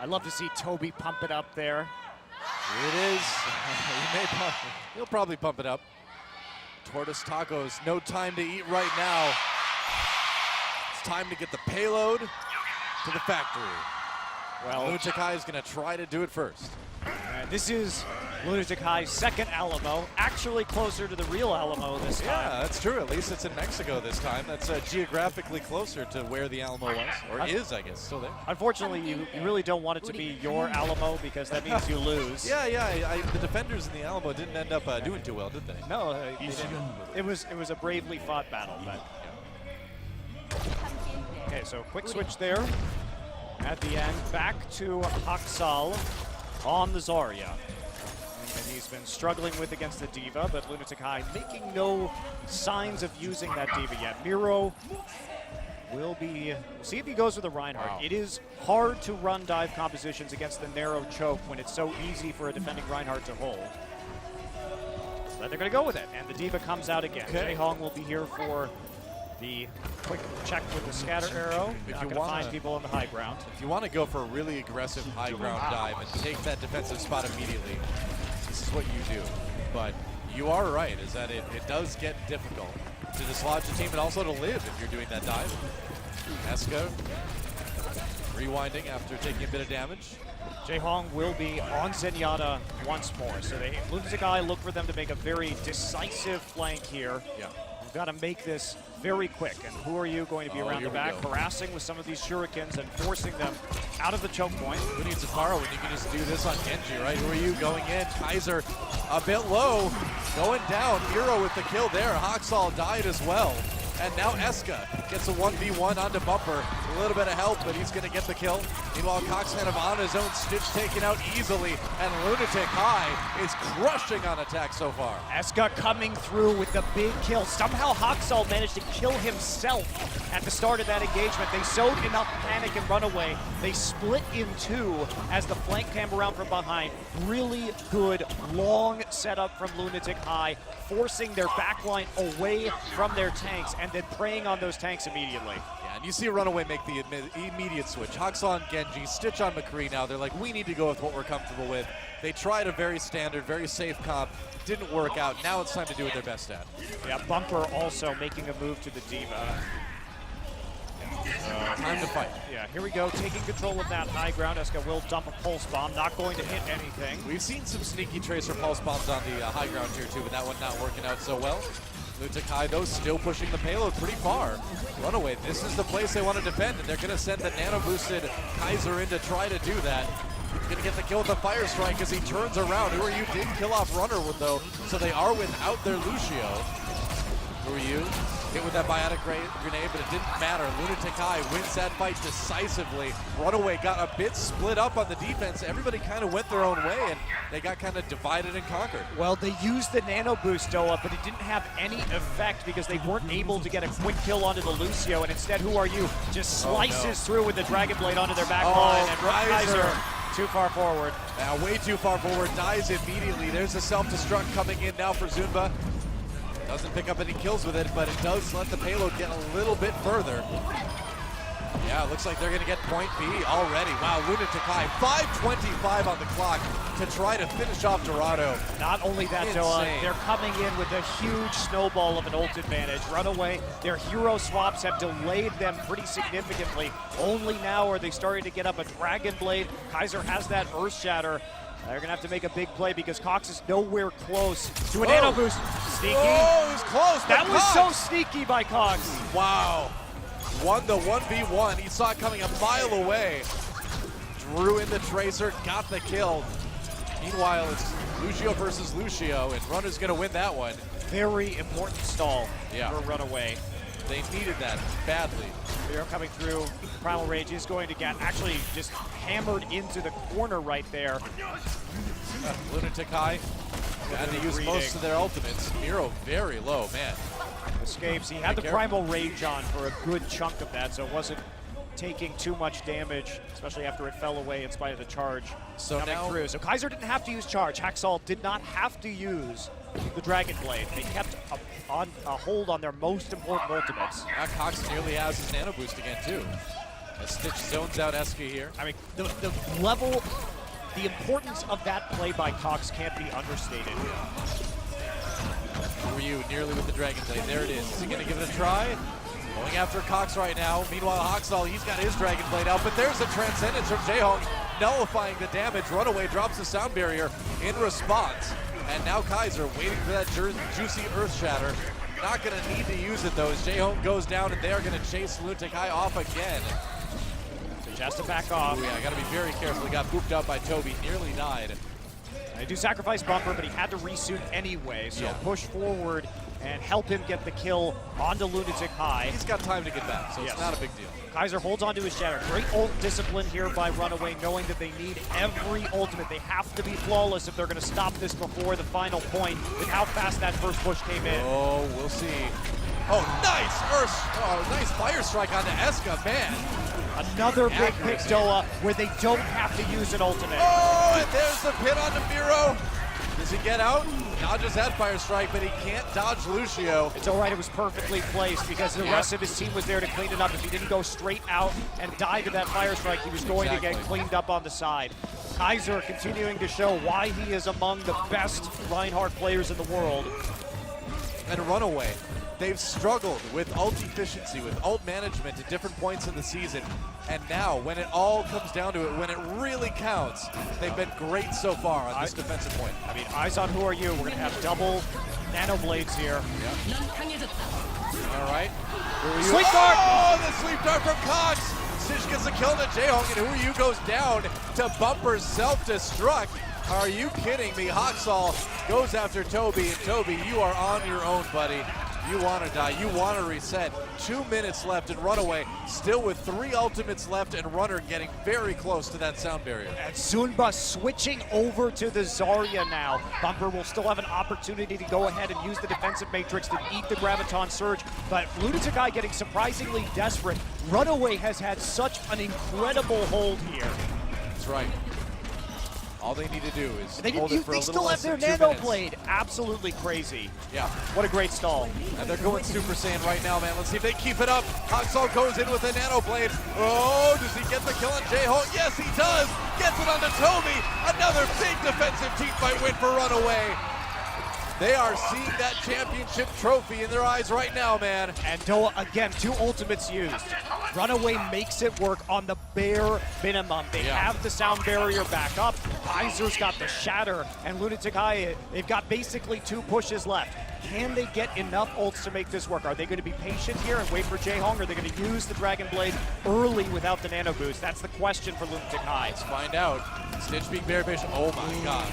I'd love to see Toby pump it up there. Here it is. He'll probably pump it up. Tortoise Tacos, no time to eat right now. It's time to get the payload to the factory. Well, LUNATIC-HAI is going to try to do it first. This is LUNATIC-HAI's second Alamo, actually closer to the real Alamo this time. Yeah, that's true. At least it's in Mexico this time. That's geographically closer to where the Alamo was, or is, I guess, still there. Unfortunately, you really don't want it to be your Alamo because that means you lose. Yeah. The defenders in the Alamo didn't end up doing too well, did they? No, they didn't. It was a bravely fought battle. But. Okay, so quick switch there. At the end, back to Haksal on the Zarya. And he's been struggling against the D.Va, but LUNATIC-HAI making no signs of using that D.Va yet. Miro will be, we'll see if he goes with the Reinhardt. Wow. It is hard to run dive compositions against the narrow choke when it's so easy for a defending Reinhardt to hold. But they're going to go with it, and the D.Va comes out again. Okay. Jae-Hong will be here for the quick check with the scatter arrow. Not going to find people on the high ground. If you want to go for a really aggressive high ground dive and take that defensive spot immediately, this is what you do. But you are right, is that it does get difficult to dislodge the team and also to live if you're doing that dive. Eska rewinding after taking a bit of damage. Jae-Hong will be on Zenyatta once more. So LUNATIC-HAI look for them to make a very decisive flank here. Yeah. We've got to make this very quick. And who are you going to be around the back, harassing with some of these shurikens and forcing them out of the choke point? Who needs a Taro when you can just do this on Genji, right? Who are you going in? Kaiser a bit low, going down. Miro with the kill there. Haksal died as well. And now Eska gets a 1v1 onto Bumper. A little bit of help, but he's going to get the kill. Meanwhile, Cox kind of on his own, Stitch taken out easily, and LUNATIC-HAI is crushing on attack so far. Eska coming through with the big kill. Somehow Haksal managed to kill himself at the start of that engagement. They sowed enough panic and runaway. They split in two as the flank came around from behind. Really good, long setup from LUNATIC-HAI, forcing their backline away from their tanks and then preying on those tanks immediately. Yeah, and you see Runaway make the immediate switch. Haksal on Genji, Stitch on McCree now. They're like, we need to go with what we're comfortable with. They tried a very standard, very safe comp. Didn't work out. Now it's time to do what they're best at. Yeah, Bumper also making a move to the D.Va. Time to fight. Yeah, here we go, taking control of that high ground. Eska will dump a pulse bomb, not going to hit anything. We've seen some sneaky Tracer pulse bombs on the high ground here too, but that one not working out so well. LUNATIC-HAI, though, still pushing the payload pretty far. Runaway, this is the place they want to defend, and they're going to send the nano-boosted Kaiser in to try to do that. He's going to get the kill with the Fire Strike as he turns around. Who are you? Did kill off Runner, though, so they are without their Lucio. Who are you? Hit with that biotic grenade, but it didn't matter. LUNATIC-HAI wins that fight decisively. Runaway got a bit split up on the defense. Everybody kind of went their own way, and they got kind of divided and conquered. Well, they used the nano boost up, but it didn't have any effect because they weren't able to get a quick kill onto the Lucio, and instead, who are you? Just slices through with the Dragon Blade onto their back line, and Kaiser too far forward. Now, way too far forward, dies immediately. There's a self-destruct coming in now for Zunba. Doesn't pick up any kills with it, but it does let the payload get a little bit further. Yeah, it looks like they're going to get point B already. Wow, LUNATIC-HAI, 5:25 on the clock to try to finish off Dorado. Not only that, though, they're coming in with a huge snowball of an ult advantage. Runaway, their hero swaps have delayed them pretty significantly. Only now are they starting to get up a Dragon Blade. Kaiser has that Earth Shatter. They're going to have to make a big play because Cox is nowhere close to a nano boost. Sneaky. Oh, it was close. That was so sneaky by Cox. Wow. Won the 1v1. He saw it coming a mile away. Drew in the Tracer, got the kill. Meanwhile, it's Lucio versus Lucio, and Runner's going to win that one. Very important stall for Runaway. They needed that badly. They're coming through. Primal Rage is going to get actually just hammered into the corner right there. LUNATIC-HAI had to use most of their ultimates. Miro very low, man. Escapes. He had the Primal Rage on for a good chunk of that, so it wasn't taking too much damage, especially after it fell away in spite of the charge coming through. So Kaiser didn't have to use charge. Haksal did not have to use the Dragon Blade. They kept a hold on their most important ultimates. Cox nearly has his nano boost again, too. As Stitch zones out Eska here. I mean, the level, the importance of that play by Cox can't be understated. Ryu nearly with the Dragon Blade. There it is. Is he going to give it a try? Going after Cox right now. Meanwhile, Hoxall, he's got his Dragon Blade out, but there's a Transcendence from Jaehong, nullifying the damage. Runaway drops the sound barrier in response. And now Kaiser waiting for that juicy Earth Shatter. Not going to need to use it though, as Jaehong goes down, and they are going to chase LUNATIC-HAI off again. So has to back off. Ooh, yeah, got to be very careful. He got booped out by Toby, nearly died. They do sacrifice Bumper, but he had to resuit anyway, so push forward and help him get the kill onto LUNATIC-HAI. He's got time to get back, so it's not a big deal. Kaiser holds onto his Shatter. Great ult discipline here by Runaway, knowing that they need every ultimate. They have to be flawless if they're going to stop this before the final point with how fast that first push came in. Oh, we'll see. Oh, nice Fire Strike onto Eska, man. Another big pick, Doa, where they don't have to use an ultimate. Oh, and there's the pin onto Miro. Does he get out? Dodges that Fire Strike, but he can't dodge Lucio. It's all right, it was perfectly placed because the rest of his team was there to clean it up. If he didn't go straight out and die to that Fire Strike, he was going to get cleaned up on the side. Kaiser continuing to show why he is among the best Reinhardt players in the world. And Runaway, they've struggled with ult efficiency, with ult management at different points in the season. And now, when it all comes down to it, when it really counts, they've been great so far on this defensive point. I mean, eyes on who are you? We're going to have double nano blades here. All right. Sleep dart! Oh, the sleep dart from Cox! Stitch gets a kill to Jaehong, and Who You goes down to Bumper's self-destruct. Are you kidding me? Hoxall goes after Toby, and Toby, you are on your own, buddy. You want to die, you want to reset. 2 minutes left, and Runaway still with 3 ultimates left, and Runner getting very close to that sound barrier. And Sunba switching over to the Zarya now. Bumper will still have an opportunity to go ahead and use the defensive matrix to eat the Graviton Surge, but LUNATIC-HAI getting surprisingly desperate. Runaway has had such an incredible hold here. That's right. All they need to do is hold it for a little less than 2 minutes. They still have their Nano Blade. Absolutely crazy. Yeah. What a great stall. And they're going Super Saiyan right now, man. Let's see if they keep it up. Hoxall goes in with a Nano Blade. Oh, does he get the kill on Jaehong? Yes, he does. Gets it onto Toby. Another big defensive team fight win for Runaway. They are seeing that championship trophy in their eyes right now, man. And Doa, again, 2 ultimates used. Runaway makes it work on the bare minimum. They have the sound barrier back up. Kaiser's got the Shatter, and LUNATIC-HAI, they've got basically 2 pushes left. Can they get enough ults to make this work? Are they going to be patient here and wait for Jaehong, or are they going to use the Dragon Blade early without the Nano Boost? That's the question for LUNATIC-HAI. Let's find out. Stitch being very patient. Oh my gosh.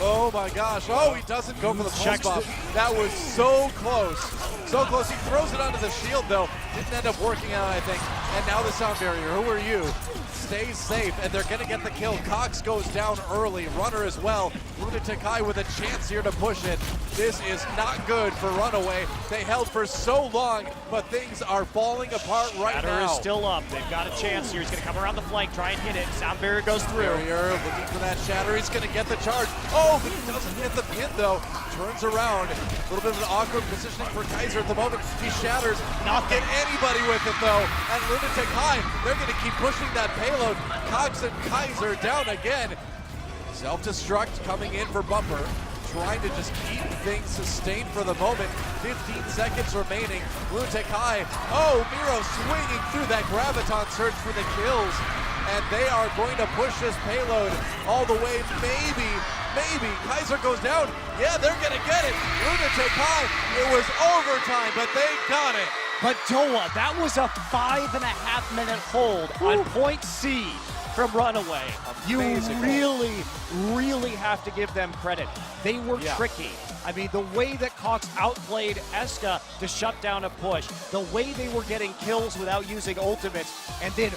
Oh my gosh. Oh, he doesn't go for the pulse bomb. That was so close. So close. He throws it onto the shield though. Didn't end up working out, I think. And now the sound barrier. Who are you? Stays safe, and they're going to get the kill. Cox goes down early. Runner as well. LUNATIC-HAI with a chance here to push it. This is not good for Runaway. They held for so long, but things are falling apart right now. Shatter is still up. They've got a chance here. He's going to come around the flank, try and hit it. Sound barrier goes through. Barrier looking for that Shatter. He's going to get the charge. Oh, but he doesn't get the pin though. Turns around. A little bit of an awkward positioning for Kaiser at the moment. He shatters. Not get anybody with it though. And LUNATIC-HAI, they're going to keep pushing that payload. Cox and Kaiser down again. Self-destruct coming in for Bumper. Trying to just keep things sustained for the moment. 15 seconds remaining. LUNATIC-HAI. Oh, Miro swinging through that Graviton Surge for the kills. And they are going to push this payload all the way. Maybe. Kaiser goes down. Yeah, they're going to get it. LUNATIC-HAI. It was overtime, but they got it. But Doa, that was a 5.5-minute hold on point C from Runaway. Amazing. You really have to give them credit. They were tricky. I mean, the way that Cox outplayed Eska to shut down a push, the way they were getting kills without using ultimates, and then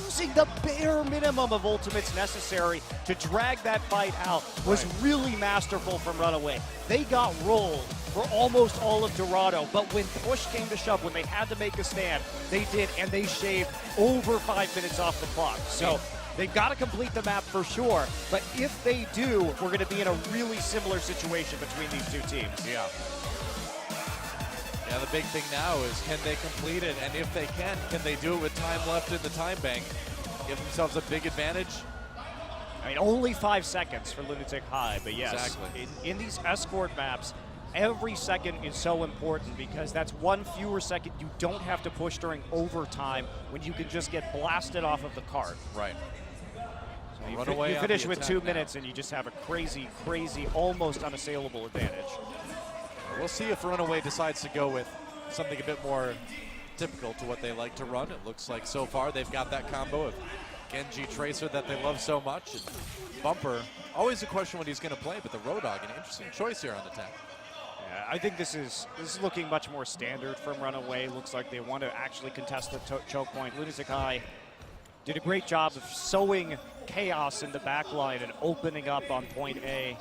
using the bare minimum of ultimates necessary to drag that fight out was really masterful from Runaway. They got rolled for almost all of Dorado, but when push came to shove, when they had to make a stand, they did, and they shaved over 5 minutes off the clock. So they've got to complete the map for sure, but if they do, we're going to be in a really similar situation between these 2 teams. Yeah, Yeah, the big thing now is can they complete it, and if they can they do it with time left in the time bank? Give themselves a big advantage. I mean, only 5 seconds for LUNATIC-HAI, but yes, Exactly. in these escort maps, every second is so important because that's one fewer second you don't have to push during overtime when you can just get blasted off of the cart. Right. So you, Runaway you on finish the with attack 2 now. minutes and you just have a crazy, almost unassailable advantage. We'll see if Runaway decides to go with something a bit more typical to what they like to run. It looks like so far they've got that combo of Genji Tracer that they love so much. And Bumper, always a question what he's going to play, but the Road Dogg, an interesting choice here on attack. Yeah, I think this is looking much more standard from Runaway. Looks like they want to actually contest the choke point. LUNATIC-HAI did a great job of sowing chaos in the back line and opening up on point A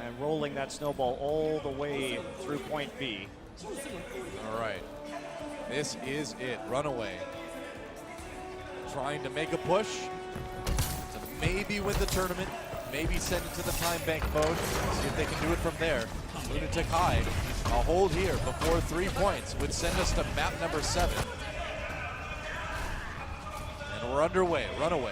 and rolling that snowball all the way through point B. All right. This is it. Runaway trying to make a push to maybe win the tournament, maybe send it to the time bank mode, see if they can do it from there. LUNATIC-HAI, a hold here before 3 points would send us to map number 7. And we're underway. Runaway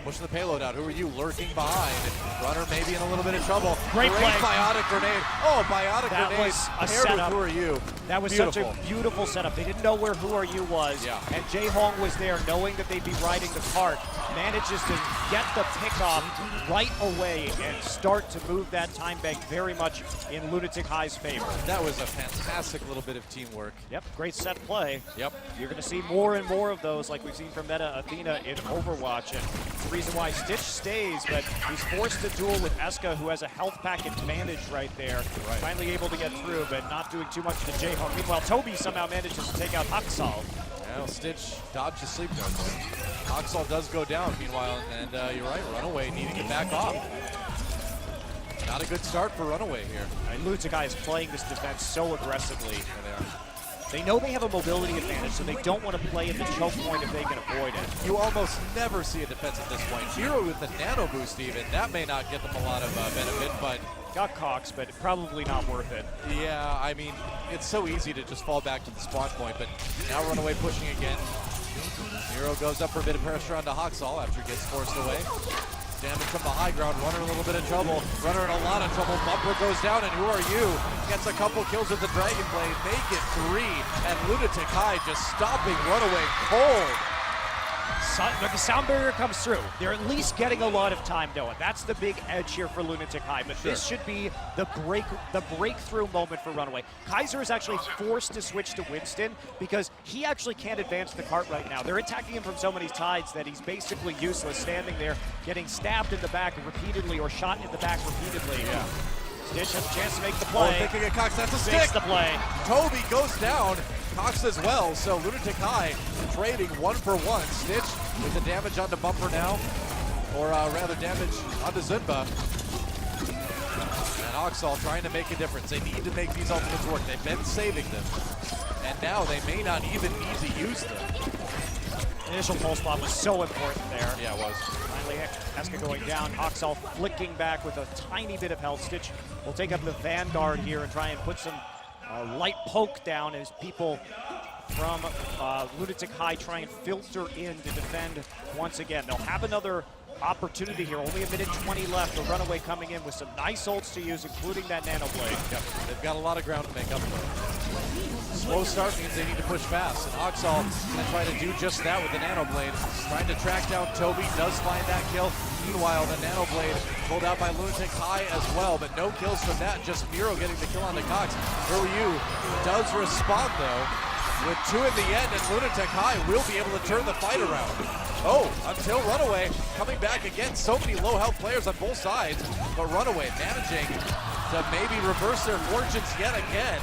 pushing the payload out. Who are you lurking behind? Runner maybe in a little bit of trouble. Great play. Biotic grenade. Oh, Biotic That grenade was a paired setup. with Who Are You. That was such a beautiful setup. They didn't know where Who Are You was, and Jae Hong was there knowing that they'd be riding the cart, manages to get the pickoff right away and start to move that time bank very much in LUNATIC-HAI's favor. That was a fantastic little bit of teamwork. Yep, great set play. Yep. You're going to see more and more of those like we've seen from Meta Athena in Overwatch, and the reason why Stitch stays, but he's forced to duel with Eska, who has a health pack advantage right there. Finally able to get through, but not doing too much to Jae Hong. Meanwhile, Toby somehow manages to take out Haksal. Well, Stitch dodged the sleep guard there. Haksal does go down, meanwhile, and you're right, Runaway needing to back off. Not a good start for Runaway here. LUNATIC-HAI is playing this defense so aggressively. There they are. They know they have a mobility advantage, so they don't want to play at the choke point if they can avoid it. You almost never see a defense at this point. Hero with the nano boost even, that may not get them a lot of benefit, but Got Cox, but probably not worth it. yeah, I mean, it's so easy to just fall back to the spawn point, but now Runaway pushing again. Hero goes up for a bit of pressure onto Haksal after he gets forced away. Damage from the high ground, Runner in a little bit of trouble. Runner in a lot of trouble, Bumper goes down, and Who Are You gets a couple kills with the Dragon Blade, make it 3, and LUNATIC-HAI just stopping Runaway cold. But the sound barrier comes through. They're at least getting a lot of time, Noah. That's the big edge here for LUNATIC-HAI, but this should be the breakthrough moment for Runaway. Kaiser is actually forced to switch to Winston because he actually can't advance the cart right now. They're attacking him from so many sides that he's basically useless, standing there, getting stabbed in the back repeatedly or shot in the back repeatedly. Yeah. Stitch has a chance to make the Oh, play. thinking of Cox, that's a stick. Makes the play. Toby goes down, Cox as well, so LUNATIC-HAI trading 1 for 1. Stitch with the damage onto Bumper now, or rather damage onto Zunba. And Haksal trying to make a difference. They need to make these ultimates work. They've been saving them, and now they may not even need to use them. Initial pulse bomb was so important there. Yeah, it was. Finally, Eska going down. Haksal flicking back with a tiny bit of health. Stitch will take up the Vanguard here and try and put some light poke down as people from LUNATIC-HAI try and filter in to defend once again. They'll have another opportunity here. Only a minute 20 left. The Runaway coming in with some nice ults to use, including that Nano Blade. Yep, they've got a lot of ground to make up for. Slow start means they need to push fast, and Haksal going to try to do just that with the Nano Blade. Trying to track down Toby, does find that kill. Meanwhile, the Nano Blade pulled out by LUNATIC-HAI as well, but no kills from that, just Miro getting the kill on the Cox. Who Are You does respond though, with 2 in the end, and LUNATIC-HAI will be able to turn the fight around. Oh, until Runaway coming back again. So many low health players on both sides, but Runaway managing to maybe reverse their fortunes yet again.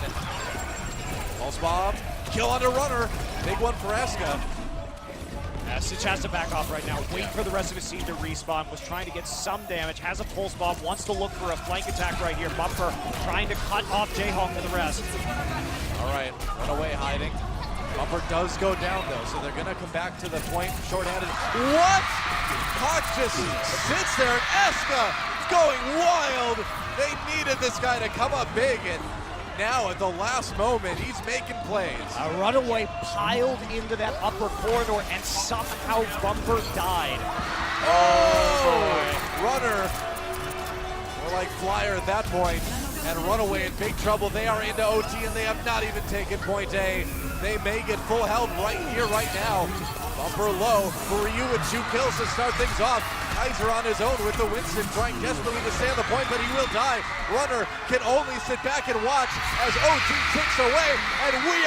Pulse bomb, kill on a Runner. Big one for Eska. Stitch has to back off right now, wait for the rest of his team to respawn, was trying to get some damage, has a pulse bomb, wants to look for a flank attack right here. Bumper trying to cut off Jae Hong for the rest. All right, Runaway hiding. Bumper does go down though, so they're gonna come back to the point shorthanded. What? Cox just sits there, and Eska going wild. They needed this guy to come up big, and now at the last moment, he's making plays. Runaway piled into that upper corridor and somehow Bumper died. Oh! Runner, more like Flyer at that point, and Runaway in big trouble. They are into OT and they have not even taken point A. They may get full health right here, right now. Bumper low for Ryu with 2 kills to start things off. Kaiser on his own with the Winston, trying desperately to stay on the point, but he will die. Runner can only sit back and watch as OT ticks away, and we